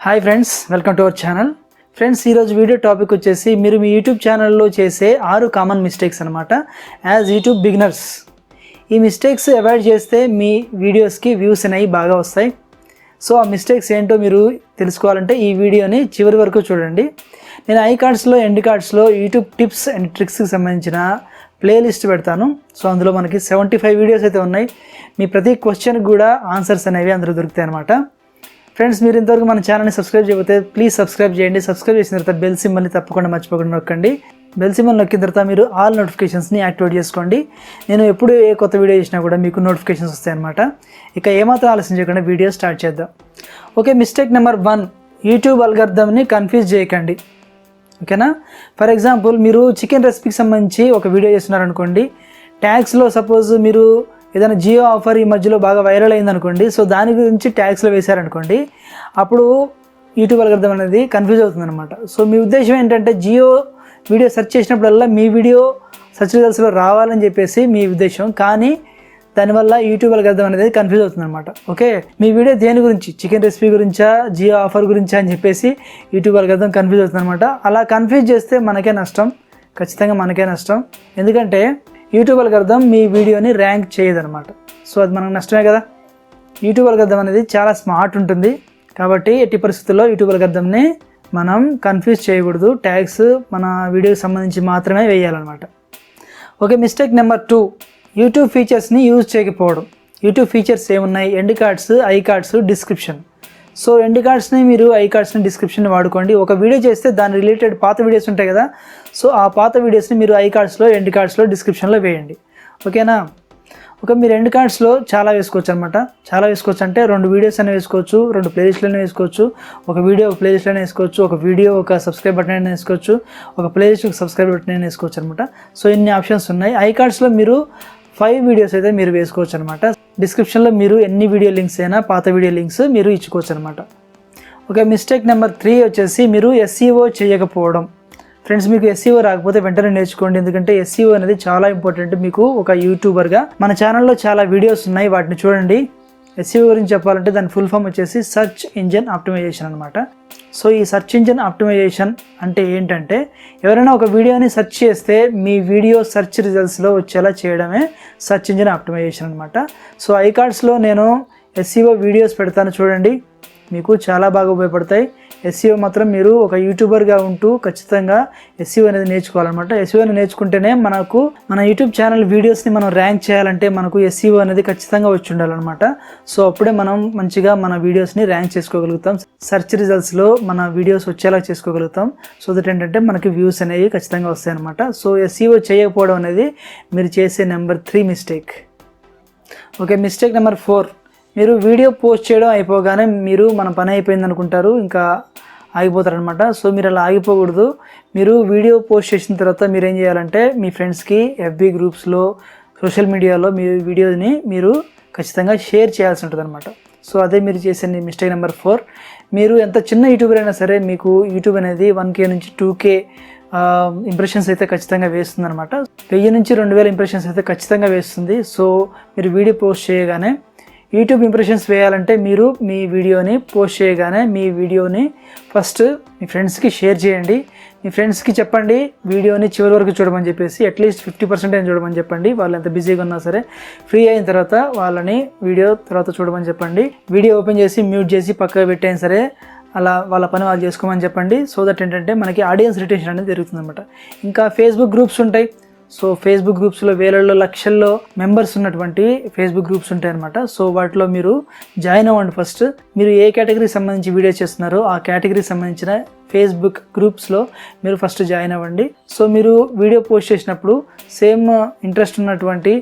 Hi friends, welcome to our channel. Friends, ఈరోజు video topic వచ్చేసి మీరు మీ యూట్యూబ్ ఛానల్లో చేసే 6 కామన్ మిస్టేక్స్ అనమాట యాజ్ యూట్యూబ్ బిగినర్స్. ఈ మిస్టేక్స్ అవాయిడ్ చేస్తే మీ వీడియోస్కి వ్యూస్ అనేవి బాగా వస్తాయి. సో ఆ మిస్టేక్స్ ఏంటో మీరు తెలుసుకోవాలంటే ఈ వీడియోని చివరి వరకు చూడండి. నేను ఐ కార్డ్స్లో ఎండ్ కార్డ్స్లో యూట్యూబ్ టిప్స్ అండ్ ట్రిక్స్కి సంబంధించిన ప్లేలిస్ట్ పెడతాను. సో అందులో మనకి 75 వీడియోస్ అయితే ఉన్నాయి. మీ ప్రతి క్వశ్చన్కి కూడా ఆన్సర్స్ అనేవి అందులో దొరుకుతాయి అనమాట. ఫ్రెండ్స్, మీరు ఇంతవరకు మన ఛానల్ని సబ్స్క్రైబ్ చేయకపోతే ప్లీజ్ సబ్స్క్రైబ్ చేయండి. సబ్స్క్రైబ్ చేసిన తర్వాత బెల్ సింబల్ని తప్పకుండా మర్చిపోకుండా నొక్కండి. బెల్ సింబల్ నొక్కిన తర్వాత మీరు ఆల్ నోటిఫికేషన్స్ని యాక్టివేట్ చేసుకోండి. నేను ఎప్పుడు ఏ కొత్త వీడియో చేసినా కూడా మీకు నోటిఫికేషన్స్ వస్తాయి అనమాట. ఇక ఏమాత్రం ఆలస్యం చేయకుండా వీడియో స్టార్ట్ చేద్దాం. ఓకే, మిస్టేక్ నెంబర్ 1, యూట్యూబ్ అల్గారిథంని కన్ఫ్యూజ్ చేయకండి. ఓకేనా? ఫర్ ఎగ్జాంపుల్, మీరు చికెన్ రెసిపీకి సంబంధించి ఒక వీడియో చేస్తున్నారనుకోండి. ట్యాగ్స్లో సపోజ్ మీరు ఏదైనా జియో ఆఫర్ ఈ మధ్యలో బాగా వైరల్ అయిందనుకోండి. సో దాని గురించి ట్యాగ్స్లో వేశారనుకోండి, అప్పుడు యూట్యూబ్ అల్గారిథం అనేది కన్ఫ్యూజ్ అవుతుంది అనమాట. సో మీ ఉద్దేశం ఏంటంటే జియో వీడియో సెర్చ్ చేసినప్పుడల్లా మీ వీడియో సెర్చ్ రిజల్ట్స్లో రావాలని చెప్పేసి మీ ఉద్దేశం. కానీ దానివల్ల యూట్యూబ్ అల్గారిథం అనేది కన్ఫ్యూజ్ అవుతుంది అనమాట. ఓకే, మీ వీడియో దేని గురించి, చికెన్ రెసిపీ గురించా, జియో ఆఫర్ గురించా అని చెప్పేసి యూట్యూబ్ అల్గారిథం కన్ఫ్యూజ్ అవుతుంది అనమాట. అలా కన్ఫ్యూజ్ చేస్తే మనకే నష్టం, ఖచ్చితంగా మనకే నష్టం. ఎందుకంటే యూట్యూబ్ అల్గారిథం మీ వీడియోని ర్యాంక్ చేయదనమాట. సో అది మనకు నష్టమే కదా. యూట్యూబ్ అల్గారిథం అనేది చాలా స్మార్ట్ ఉంటుంది. కాబట్టి ఎట్టి పరిస్థితుల్లో యూట్యూబ్ అల్గారిథంని మనం కన్ఫ్యూజ్ చేయకూడదు. ట్యాగ్స్ మన వీడియోకి సంబంధించి మాత్రమే వేయాలన్నమాట. ఓకే, మిస్టేక్ నెంబర్ 2, యూట్యూబ్ ఫీచర్స్ని యూజ్ చేయకపోవడం. యూట్యూబ్ ఫీచర్స్ ఏమున్నాయి? End cards, I cards, description. So end కార్డ్స్ని మీరు ఐ కార్డ్స్ని డిస్క్రిప్షన్ వాడుకోండి. ఒక వీడియో చేస్తే దాని రిలేటెడ్ పాత వీడియోస్ ఉంటాయి కదా. సో ఆ పాత వీడియోస్ని మీరు ఐ కార్డ్స్లో, ఎండ్ కార్డ్స్లో, డిస్క్రిప్షన్లో వేయండి. ఓకేనా? ఓకే, మీరు ఎండ్ కార్డ్స్లో చాలా వేసుకోవచ్చు అనమాట. చాలా వేసుకోవచ్చు అంటే 2 వీడియోస్ అయినా వేసుకోవచ్చు, 2 ప్లేలిస్ట్లైనా వేసుకోవచ్చు, ఒక వీడియో ఒక ప్లేలిస్ట్లైనా వేసుకోవచ్చు, ఒక వీడియో ఒక సబ్స్క్రైబ్ బటన్ అయినా వేసుకోవచ్చు, ఒక ప్లేలిస్ట్ ఒక సబ్స్క్రైబ్ బటన్ అయినా వేసుకోవచ్చు అనమాట. సో ఇన్ని ఆప్షన్స్ ఉన్నాయి. ఐ కార్డ్స్లో మీరు 5 వీడియోస్ అయితే మీరు వేసుకోవచ్చు అనమాట. డిస్క్రిప్షన్లో మీరు ఎన్ని వీడియో లింక్స్ అయినా, పాత వీడియో లింక్స్ మీరు ఇచ్చుకోవచ్చు అనమాట. ఓకే, మిస్టేక్ నెంబర్ 3 వచ్చేసి మీరు SEO చేయకపోవడం. ఫ్రెండ్స్, మీకు SEO రాకపోతే వెంటనే నేర్చుకోండి. ఎందుకంటే SEO అనేది చాలా ఇంపార్టెంట్ మీకు ఒక యూట్యూబర్గా. మన ఛానల్లో చాలా వీడియోస్ ఉన్నాయి, వాటిని చూడండి. SEO గురించి చెప్పాలంటే దాని ఫుల్ ఫామ్ వచ్చేసి సర్చ్ ఇంజిన్ ఆప్టిమైజేషన్ అనమాట. సో ఈ సర్చ్ ఇంజిన్ ఆప్టిమైజేషన్ అంటే ఏంటంటే, ఎవరైనా ఒక వీడియోని సెర్చ్ చేస్తే మీ వీడియో సెర్చ్ రిజల్ట్స్లో వచ్చేలా చేయడమే సర్చ్ ఇంజిన్ ఆప్టిమైజేషన్ అనమాట. సో ఐ కార్డ్స్లో నేను SEO వీడియోస్ పెడతాను, చూడండి. మీకు చాలా బాగా ఉపయోగపడతాయి. SEO మాత్రం మీరు ఒక యూట్యూబర్గా ఉంటూ ఖచ్చితంగా SEO అనేది నేర్చుకోవాలన్నమాట. SEO నేర్చుకుంటేనే మనకు మన యూట్యూబ్ ఛానల్ వీడియోస్ని మనం ర్యాంక్ చేయాలంటే మనకు SEO అనేది ఖచ్చితంగా వచ్చి ఉండాలన్నమాట. సో అప్పుడే మనం మంచిగా మన వీడియోస్ని ర్యాంక్ చేసుకోగలుగుతాం, సెర్చ్ రిజల్ట్స్లో మన వీడియోస్ వచ్చేలా చేసుకోగలుగుతాం. సో దట్ ఏంటంటే మనకి వ్యూస్ అనేవి ఖచ్చితంగా వస్తాయి అన్నమాట. సో SEO చేయకపోవడం అనేది మీరు చేసే number 3 mistake. Okay, mistake number 4, మీరు వీడియో పోస్ట్ చేయడం అయిపోగానే మీరు మన పని అయిపోయింది అనుకుంటారు, ఇంకా ఆగిపోతారనమాట. సో మీరు అలా ఆగిపోకూడదు. మీరు వీడియో పోస్ట్ చేసిన తర్వాత మీరు ఏం చేయాలంటే మీ ఫ్రెండ్స్కి FB గ్రూప్స్లో, సోషల్ మీడియాలో మీ వీడియోని మీరు ఖచ్చితంగా షేర్ చేయాల్సి ఉంటుంది అనమాట. సో అదే మీరు చేసే మిస్టేక్ నెంబర్ 4. మీరు ఎంత చిన్న యూట్యూబర్ అయినా సరే మీకు యూట్యూబ్ అనేది 1K నుంచి 2K ఇంప్రెషన్స్ అయితే ఖచ్చితంగా వేస్తుంది అనమాట. 1000 నుంచి 2000 ఇంప్రెషన్స్ అయితే ఖచ్చితంగా వేస్తుంది. సో మీరు వీడియో పోస్ట్ చేయగానే యూట్యూబ్ ఇంప్రెషన్స్ వేయాలంటే మీరు మీ వీడియోని పోస్ట్ చేయగానే మీ వీడియోని ఫస్ట్ మీ ఫ్రెండ్స్కి షేర్ చేయండి. మీ ఫ్రెండ్స్కి చెప్పండి వీడియోని చివరి వరకు చూడమని చెప్పేసి, అట్లీస్ట్ 50% చూడమని చెప్పండి. వాళ్ళు ఎంత బిజీగా ఉన్నా సరే ఫ్రీ అయిన తర్వాత వాళ్ళని వీడియో తర్వాత చూడమని చెప్పండి. వీడియో ఓపెన్ చేసి మ్యూట్ చేసి పక్కకు పెట్టైనా సరే అలా వాళ్ళ పని వాళ్ళు చేసుకోమని చెప్పండి. సో దట్ ఏంటంటే మనకి ఆడియన్స్ రిటెన్షన్ అనేది జరుగుతుంది అనమాట. ఇంకా ఫేస్బుక్ గ్రూప్స్ ఉంటాయి. సో ఫేస్బుక్ గ్రూప్స్లో వేలల్లో లక్షల్లో మెంబర్స్ ఉన్నటువంటి ఫేస్బుక్ గ్రూప్స్ ఉంటాయి అనమాట. సో వాటిలో మీరు జాయిన్ అవ్వండి. ఫస్ట్ మీరు ఏ కేటగిరీకి సంబంధించి వీడియో చేస్తున్నారో ఆ కేటగిరీకి సంబంధించిన ఫేస్బుక్ గ్రూప్స్లో మీరు ఫస్ట్ జాయిన్ అవ్వండి. సో మీరు వీడియో పోస్ట్ చేసినప్పుడు సేమ్ ఇంట్రెస్ట్ ఉన్నటువంటి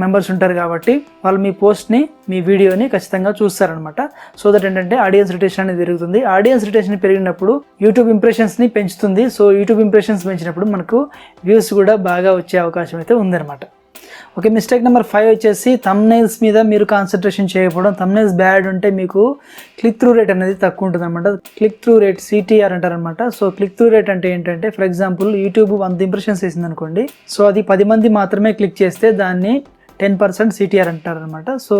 మెంబర్స్ ఉంటారు కాబట్టి వాళ్ళు మీ పోస్ట్ని, మీ వీడియోని ఖచ్చితంగా చూస్తారనమాట. సో దట్ ఏంటంటే ఆడియన్స్ రిటెన్షన్ అనేది పెరుగుతుంది. ఆడియన్స్ రిటెన్షన్ పెరిగినప్పుడు యూట్యూబ్ ఇంప్రెషన్స్ని పెంచుతుంది. సో యూట్యూబ్ ఇంప్రెషన్స్ పెంచినప్పుడు మనకు వ్యూస్ కూడా బాగా వచ్చే అవకాశం అయితే ఉందన్నమాట. ఓకే, మిస్టేక్ నెంబర్ 5 వచ్చేసి థంబ్నెయిల్స్ మీద మీరు కాన్సన్ట్రేషన్ చేయకపోవడం. థంబ్నెయిల్స్ బ్యాడ్ ఉంటే మీకు క్లిక్ త్రూ రేట్ అనేది తక్కువ ఉంటుంది అనమాట. క్లిక్ త్రూ రేట్ CTR అంటారనమాట. సో క్లిక్ త్రూ రేట్ అంటే ఏంటంటే, ఫర్ ఎగ్జాంపుల్ యూట్యూబ్ 100 ఇంప్రెషన్స్ వేసింది అనుకోండి. సో అది 10 మంది మాత్రమే క్లిక్ చేస్తే దాన్ని 10% సిటిఆర్ అంటారనమాట. సో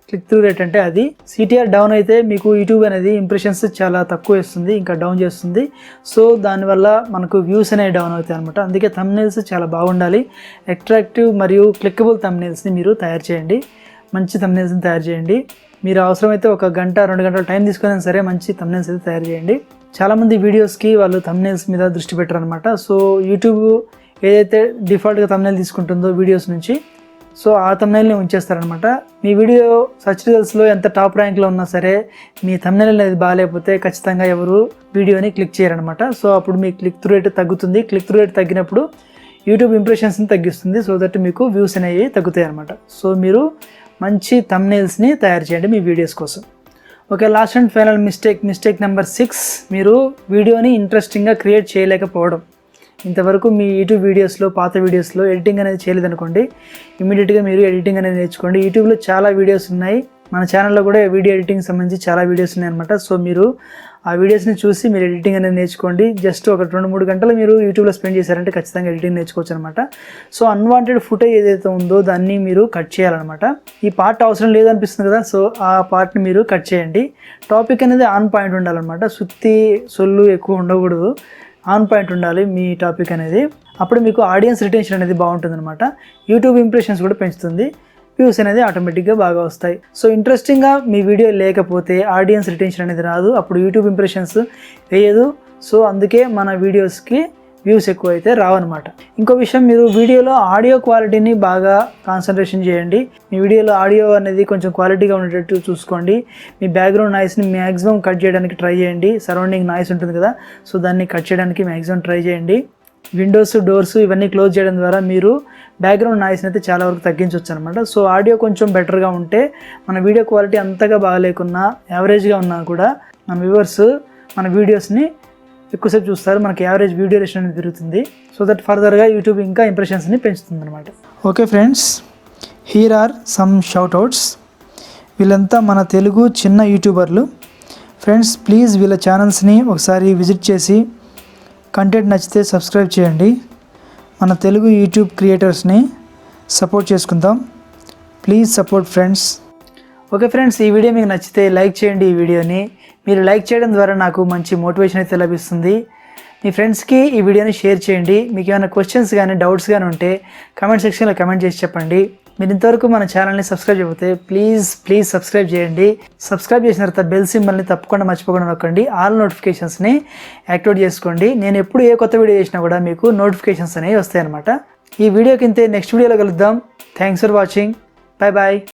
క్లిక్ త్రూ రేట్ అంటే అది. సిటిఆర్ డౌన్ అయితే మీకు యూట్యూబ్ అనేది ఇంప్రెషన్స్ చాలా తక్కువ ఇస్తుంది, ఇంకా డౌన్ చేస్తుంది. సో దానివల్ల మనకు వ్యూస్ అనేవి డౌన్ అవుతాయి అనమాట. అందుకే థంబ్నెయిల్స్ చాలా బాగుండాలి. అట్రాక్టివ్ మరియు క్లిక్కబుల్ థంబ్నెయిల్స్ని మీరు తయారు చేయండి. మంచి థంబ్నెయిల్స్ని తయారు చేయండి. మీరు అవసరమైతే 1 గంట 2 గంటల టైం తీసుకున్నా సరే మంచి థంబ్నెయిల్స్ అయితే తయారు చేయండి. చాలామంది వీడియోస్కి వాళ్ళు థంబ్నెయిల్స్ మీద దృష్టి పెట్టరు అనమాట. సో యూట్యూబ్ ఏదైతే డిఫాల్ట్గా థంబ్నెయిల్ తీసుకుంటుందో వీడియోస్ నుంచి, సో ఆ థంబ్నెయిల్ని ఉంచేస్తారనమాట. మీ వీడియో సర్చ్ రిజల్ట్స్లో ఎంత టాప్ ర్యాంక్లో ఉన్నా సరే మీ థంబ్నెయిల్ అనేది బాగాలేకపోతే ఖచ్చితంగా ఎవరు వీడియోని క్లిక్ చేయరనమాట. సో అప్పుడు మీ క్లిక్ త్రూ రేట్ తగ్గుతుంది. క్లిక్ త్రూ రేట్ తగ్గినప్పుడు యూట్యూబ్ ఇంప్రెషన్స్ని తగ్గిస్తుంది. సో దట్ మీకు వ్యూస్ అనేవి తగ్గుతాయి అనమాట. సో మీరు మంచి థంబ్నెయిల్స్ని తయారు చేయండి మీ వీడియోస్ కోసం. Okay, last and final mistake number 6, మీరు వీడియోని ఇంట్రెస్టింగ్గా క్రియేట్ చేయలేకపోవడం. ఇంతవరకు మీ యూట్యూబ్ వీడియోస్లో, పాత వీడియోస్లో ఎడిటింగ్ అనేది చేయలేదనుకోండి, ఇమీడియట్గా మీరు ఎడిటింగ్ అనేది నేర్చుకోండి. యూట్యూబ్లో చాలా వీడియోస్ ఉన్నాయి, మన ఛానల్లో కూడా వీడియో ఎడిటింగ్ సంబంధించి చాలా వీడియోస్ ఉన్నాయన్నమాట. సో మీరు ఆ వీడియోస్ని చూసి మీరు ఎడిటింగ్ అనేది నేర్చుకోండి. జస్ట్ ఒక 2-3 గంటలు మీరు యూట్యూబ్లో స్పెండ్ చేశారంటే ఖచ్చితంగా ఎడిటింగ్ నేర్చుకోవచ్చు అనమాట. సో అన్వాంటెడ్ ఫుటేజ్ ఏదైతే ఉందో దాన్ని మీరు కట్ చేయాలన్నమాట. ఈ పార్ట్ అవసరం లేదనిపిస్తుంది కదా, సో ఆ పార్ట్ని మీరు కట్ చేయండి. టాపిక్ అనేది ఆన్ పాయింట్ ఉండాలన్నమాట. సుత్తి సొల్లు ఎక్కువ ఉండకూడదు, ఆన్ పాయింట్ ఉండాలి మీ టాపిక్ అనేది. అప్పుడు మీకు ఆడియన్స్ రిటెన్షన్ అనేది బాగుంటుంది అనమాట. యూట్యూబ్ ఇంప్రెషన్స్ కూడా పెంచుతుంది, వ్యూస్ అనేది ఆటోమేటిక్గా బాగా వస్తాయి. సో ఇంట్రెస్టింగ్గా మీ వీడియో లేకపోతే ఆడియన్స్ రిటెన్షన్ అనేది రాదు, అప్పుడు యూట్యూబ్ ఇంప్రెషన్స్ వేయదు. సో అందుకే మన వీడియోస్కి వ్యూస్ ఎక్కువ అయితే రావన్నమాట. ఇంకో విషయం, మీరు వీడియోలో ఆడియో క్వాలిటీని బాగా కాన్సన్ట్రేషన్ చేయండి. మీ వీడియోలో ఆడియో అనేది కొంచెం క్వాలిటీగా ఉండేటట్టు చూసుకోండి. మీ బ్యాక్గ్రౌండ్ నాయిస్ని మ్యాక్సిమం కట్ చేయడానికి ట్రై చేయండి. సరౌండింగ్ నాయిస్ ఉంటుంది కదా, సో దాన్ని కట్ చేయడానికి మ్యాక్సిమం ట్రై చేయండి. విండోస్, డోర్స్ ఇవన్నీ క్లోజ్ చేయడం ద్వారా మీరు బ్యాక్గ్రౌండ్ నాయిస్ని అయితే చాలా వరకు తగ్గించవచ్చు అనమాట. సో ఆడియో కొంచెం బెటర్గా ఉంటే మన వీడియో క్వాలిటీ అంతగా బాగాలేకున్నా, యావరేజ్గా ఉన్నా కూడా మన వ్యూవర్స్ మన వీడియోస్ని ఎక్కువసేపు చూస్తారు, మనకి యావరేజ్ వీడియో రేషన్ అనేది పెరుగుతుంది. సో దట్ ఫర్దర్గా యూట్యూబ్ ఇంకా ఇంప్రెషన్స్ని పెంచుతుంది అనమాట. Okay friends, here are some shoutouts. వీళ్ళంతా మన తెలుగు చిన్న యూట్యూబర్లు. ఫ్రెండ్స్ ప్లీజ్ వీళ్ళ ఛానల్స్ని ఒకసారి విజిట్ చేసి కంటెంట్ నచ్చితే సబ్స్క్రైబ్ చేయండి. మన తెలుగు యూట్యూబ్ క్రియేటర్స్ని సపోర్ట్ చేసుకుందాం. Please support friends. Okay friends, ఈ వీడియో మీకు నచ్చితే లైక్ చేయండి. ఈ వీడియోని మీరు లైక్ చేయడం ద్వారా నాకు మంచి మోటివేషన్ అయితే లభిస్తుంది. మీ ఫ్రెండ్స్కి ఈ వీడియోని షేర్ చేయండి. మీకు ఏమైనా క్వశ్చన్స్ కానీ డౌట్స్ కానీ ఉంటే కామెంట్ సెక్షన్లో కామెంట్ చేసి చెప్పండి. మీరు ఇంతవరకు మన ఛానల్ని సబ్స్క్రైబ్ చేయకపోతే ప్లీజ్ సబ్స్క్రైబ్ చేయండి. సబ్స్క్రైబ్ చేసిన తర్వాత బెల్ సింబల్ని తప్పకుండా మర్చిపోకుండా నొక్కండి. ఆల్ నోటిఫికేషన్స్ని యాక్టివేట్ చేసుకోండి. నేను ఎప్పుడు ఏ కొత్త వీడియో చేసినా కూడా మీకు నోటిఫికేషన్స్ అనేవి వస్తాయి అన్నమాట. ఈ వీడియోకి ఇంతే, నెక్స్ట్ వీడియోలో కలుద్దాం. Thanks for watching. బాయ్.